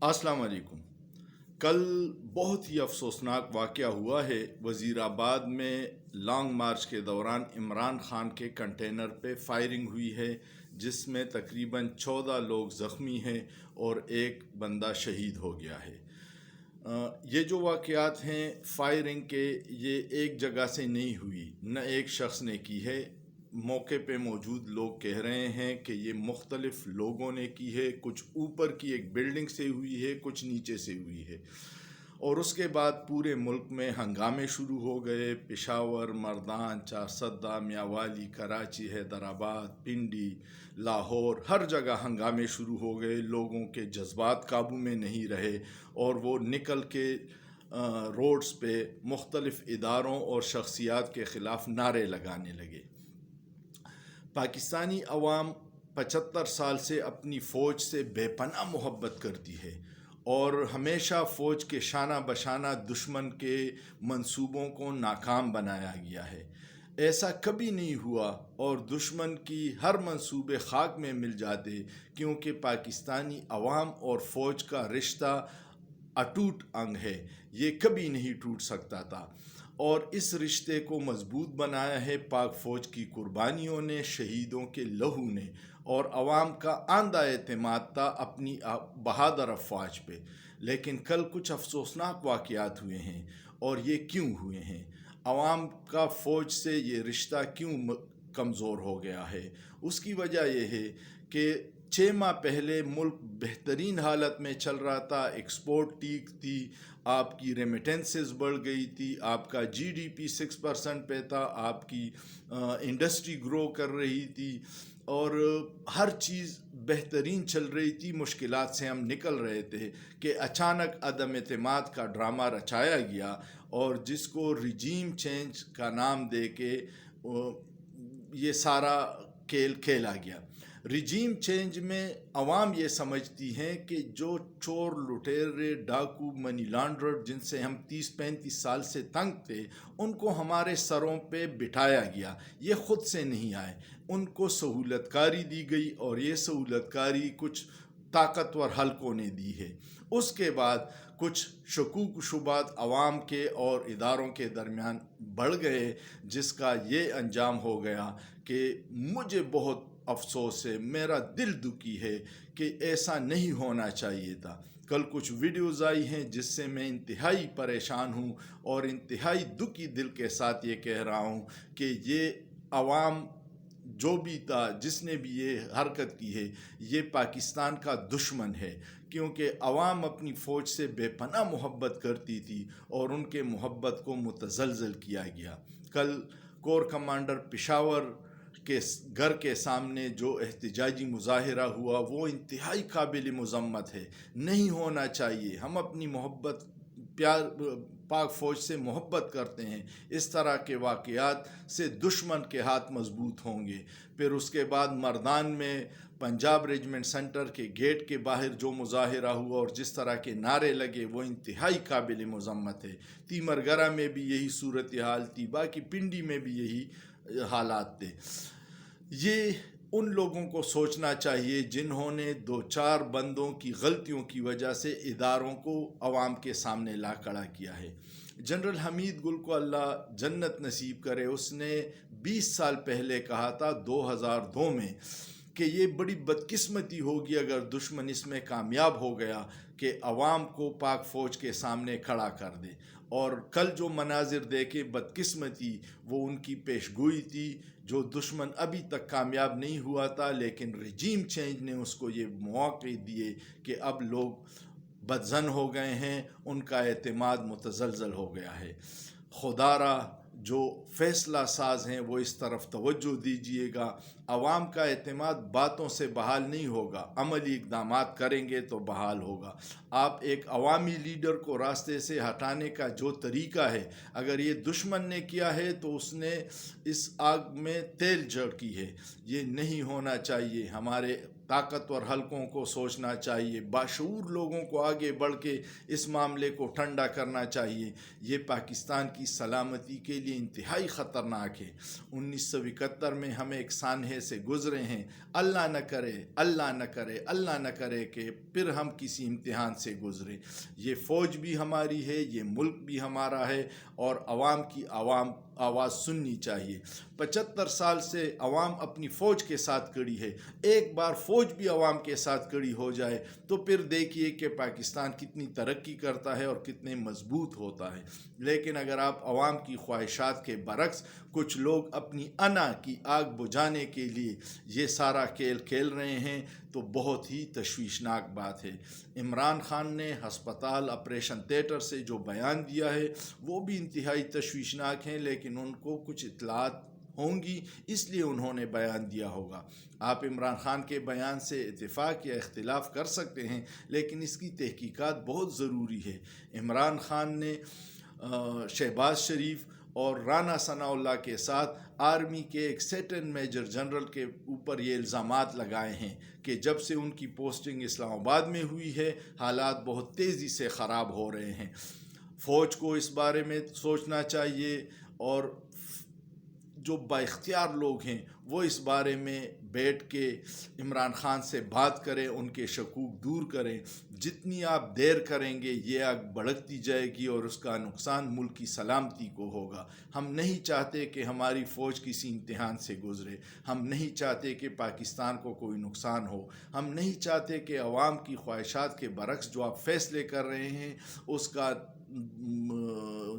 अस्सलाम वालेकुम। कल बहुत ही अफसोसनाक वाक़या हुआ है। वज़ीराबाद में लॉन्ग मार्च के दौरान इमरान खान के कंटेनर पे फायरिंग हुई है, जिसमें तकरीबन 14 लोग ज़ख्मी हैं और एक बंदा शहीद हो गया है। ये जो वाक़यात हैं फायरिंग के, ये एक जगह से नहीं हुई, न एक शख्स ने की है। मौके पे मौजूद लोग कह रहे हैं कि ये मुख्तलिफ लोगों ने की है, कुछ ऊपर की एक बिल्डिंग से हुई है, कुछ नीचे से हुई है। और उसके बाद पूरे मुल्क में हंगामे शुरू हो गए। पेशावर, मर्दान, चारसद्दा, मियांवाली, कराची, हैदराबाद, पिंडी, लाहौर, हर जगह हंगामे शुरू हो गए। लोगों के जज्बात काबू में नहीं रहे और वो निकल के रोड्स पे मुख्तलिफ इदारों और शख्सियात के ख़िलाफ़ नारे लगाने लगे। पाकिस्तानी अवाम 75 साल से अपनी फ़ौज से बेपनाह मोहब्बत करती है और हमेशा फ़ौज के शाना बशाना दुश्मन के मंसूबों को नाकाम बनाया गया है। ऐसा कभी नहीं हुआ और दुश्मन की हर मंसूबे खाक में मिल जाते, क्योंकि पाकिस्तानी अवाम और फ़ौज का रिश्ता अटूट अंग है, ये कभी नहीं टूट सकता था। और इस रिश्ते को मजबूत बनाया है पाक फ़ौज की कुर्बानियों ने, शहीदों के लहू ने, और अवाम का आंधा एतमाद था अपनी बहादुर अफवाज पे। लेकिन कल कुछ अफसोसनाक वाक़यात हुए हैं, और ये क्यों हुए हैं? अवाम का फ़ौज से ये रिश्ता क्यों कमज़ोर हो गया है? उसकी वजह यह है कि 6 माह पहले मुल्क बेहतरीन हालत में चल रहा था, एक्सपोर्ट ठीक थी, आपकी रेमिटेंसेस बढ़ गई थी, आपका जीडीपी 6% पे था, आपकी इंडस्ट्री ग्रो कर रही थी और हर चीज़ बेहतरीन चल रही थी। मुश्किलात से हम निकल रहे थे कि अचानक अदम एतमाद का ड्रामा रचाया गया और जिसको रिजीम चेंज का नाम दे के ये सारा खेल खेला गया। रिजीम चेंज में अवाम ये समझती हैं कि जो चोर, लुटेरे, डाकू, मनी लॉन्ड्रर जिनसे हम 30-35 साल से तंग थे, उनको हमारे सरों पे बिठाया गया। ये ख़ुद से नहीं आए, उनको सहूलतकारी दी गई और ये सहूलतकारी कुछ ताकतवर हलकों ने दी है। उसके बाद कुछ शकूक शुबात अवाम के और इदारों के दरमियान बढ़ गए, जिसका ये अंजाम हो गया कि मुझे बहुत अफसोस है, मेरा दिल दुखी है कि ऐसा नहीं होना चाहिए था। कल कुछ वीडियोज़ आई हैं जिससे मैं इंतहाई परेशान हूँ और इंतहाई दुखी दिल के साथ ये कह रहा हूँ कि ये अवाम जो भी था, जिसने भी ये हरकत की है, ये पाकिस्तान का दुश्मन है, क्योंकि अवाम अपनी फ़ौज से बेपनाह मोहब्बत करती थी और उनके मोहब्बत को मुतज़लज़ल किया गया। कल कोर कमांडर पेशावर के घर के सामने जो एहतजाजी मुजाहिरा हुआ, वो इंतहाई काबिल मज़म्मत है, नहीं होना चाहिए। हम अपनी मोहब्बत, प्यार, पाक फ़ौज से मोहब्बत करते हैं। इस तरह के वाक़यात से दुश्मन के हाथ मजबूत होंगे। फिर उसके बाद मर्दान में पंजाब रेजिमेंट सेंटर के गेट के बाहर जो मुजाहिरा हुआ और जिस तरह के नारे लगे, वो इंतहाई काबिल मज़म्मत है। तीमरगरा में भी यही सूरत हाल थी, बाकी पिंडी में भी यही हालात थे। ये उन लोगों को सोचना चाहिए जिन्होंने 2-4 बंदों की गलतियों की वजह से इदारों को अवाम के सामने ला खड़ा किया है। जनरल हमीद गुल को अल्लाह जन्नत नसीब करे, उसने 20 साल पहले कहा था 2002 में कि ये बड़ी बदकिस्मती होगी अगर दुश्मन इसमें कामयाब हो गया कि अवाम को पाक फ़ौज के सामने खड़ा कर दे। और कल जो मनाजिर देखे बदकिस्मती, वो उनकी पेशगोई थी। जो दुश्मन अभी तक कामयाब नहीं हुआ था, लेकिन रिजीम चेंज ने उसको ये मौके दिए कि अब लोग बदज़न हो गए हैं, उनका एतमाद मुतज़लज़ल हो गया है। खुदारा जो फ़ैसला साज हैं वो इस तरफ तवज्जो दीजिएगा। अवाम का एतमाद बातों से बहाल नहीं होगा, अमली इक़दामात करेंगे तो बहाल होगा। आप एक अवामी लीडर को रास्ते से हटाने का जो तरीका है, अगर ये दुश्मन ने किया है तो उसने इस आग में तेल झड़की है। ये नहीं होना चाहिए। हमारे ताकतवर हलकों को सोचना चाहिए, बाशऊर लोगों को आगे बढ़ के इस मामले को ठंडा करना चाहिए। ये पाकिस्तान की सलामती के लिए इंतहाई ख़तरनाक है। 1971 में हम एक सानहे से गुज़रे हैं, अल्लाह न करे, अल्लाह न करे, अल्लाह न करे कि फिर हम किसी इम्तिहान से गुज़रे। ये फ़ौज भी हमारी है, ये मुल्क भी हमारा है, और अवाम की आवाज़ सुननी चाहिए। 75 साल से अवाम अपनी फ़ौज के साथ खड़ी है, एक बार फ़ौज भी अवाम के साथ खड़ी हो जाए तो फिर देखिए कि पाकिस्तान कितनी तरक्की करता है और कितने मजबूत होता है। लेकिन अगर आप अवाम की ख्वाहिशात के बरक्स कुछ लोग अपनी अना की आग बुझाने के लिए ये सारा खेल खेल रहे हैं तो बहुत ही तशवीशनाक बात है। इमरान खान ने हस्पताल ऑपरेशन थिएटर से जो बयान दिया है वो भी इंतहाई तशवीशनाक हैं, लेकिन उनको कुछ इत्तलात होंगी इसलिए उन्होंने बयान दिया होगा। आप इमरान खान के बयान से इत्तेफाक या इख्तिलाफ कर सकते हैं, लेकिन इसकी तहकीकात बहुत ज़रूरी है। इमरान खान ने शहबाज शरीफ और राना सनाउल्लाह के साथ आर्मी के एक सेकंड मेजर जनरल के ऊपर ये इल्ज़ामात लगाए हैं कि जब से उनकी पोस्टिंग इस्लामाबाद में हुई है हालात बहुत तेज़ी से ख़राब हो रहे हैं। फ़ौज को इस बारे में सोचना चाहिए और जो बाइख्तियार लोग हैं वो इस बारे में बैठ के इमरान खान से बात करें, उनके शकूक दूर करें। जितनी आप देर करेंगे ये आग भड़कती जाएगी और उसका नुकसान मुल्क की सलामती को होगा। हम नहीं चाहते कि हमारी फ़ौज किसी इम्तिहान से गुज़रे, हम नहीं चाहते कि पाकिस्तान को कोई नुकसान हो, हम नहीं चाहते कि अवाम की ख्वाहिशात के बरक्स जो आप फ़ैसले कर रहे हैं उसका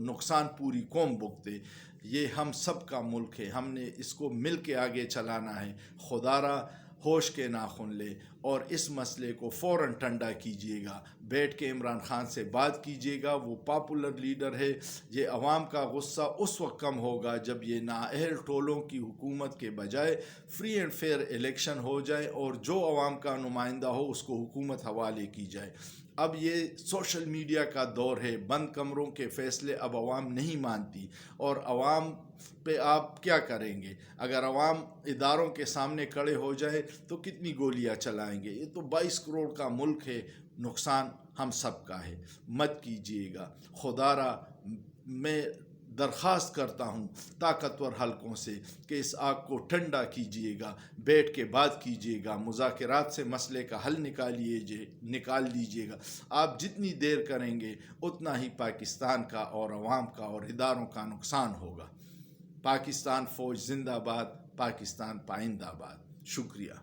नुकसान पूरी कौम भुगते। ये हम सब का मुल्क है, हमने इसको मिल के आगे चलाना है। खुदारा होश के नाखुन ले और इस मसले को फ़ौरन ठंडा कीजिएगा, बैठ के इमरान खान से बात कीजिएगा। वो पॉपुलर लीडर है। ये अवाम का गुस्सा उस वक्त कम होगा जब ये नाअहल टोलों की हुकूमत के बजाय फ्री एंड फेयर इलेक्शन हो जाए और जो अवाम का नुमाइंदा हो उसको हुकूमत हवाले की जाए। अब ये सोशल मीडिया का दौर है, बंद कमरों के फ़ैसले अब अवाम नहीं मानती और अवाम पे आप क्या करेंगे? अगर अवाम इदारों के सामने खड़े हो जाए तो कितनी गोलियां चलाएंगे? ये तो 22 करोड़ का मुल्क है, नुकसान हम सब का है। मत कीजिएगा। खुदारा मैं दरख्वास्त करता हूँ ताकतवर हलकों से कि इस आग को ठंडा कीजिएगा, बैठ के बात कीजिएगा, मुज़ाकरात से मसले का हल निकाल लीजिएगा। आप जितनी देर करेंगे उतना ही पाकिस्तान का और अवाम का और इदारों का नुकसान होगा। पाकिस्तान फ़ौज जिंदाबाद, पाकिस्तान पाइंदाबाद। शुक्रिया।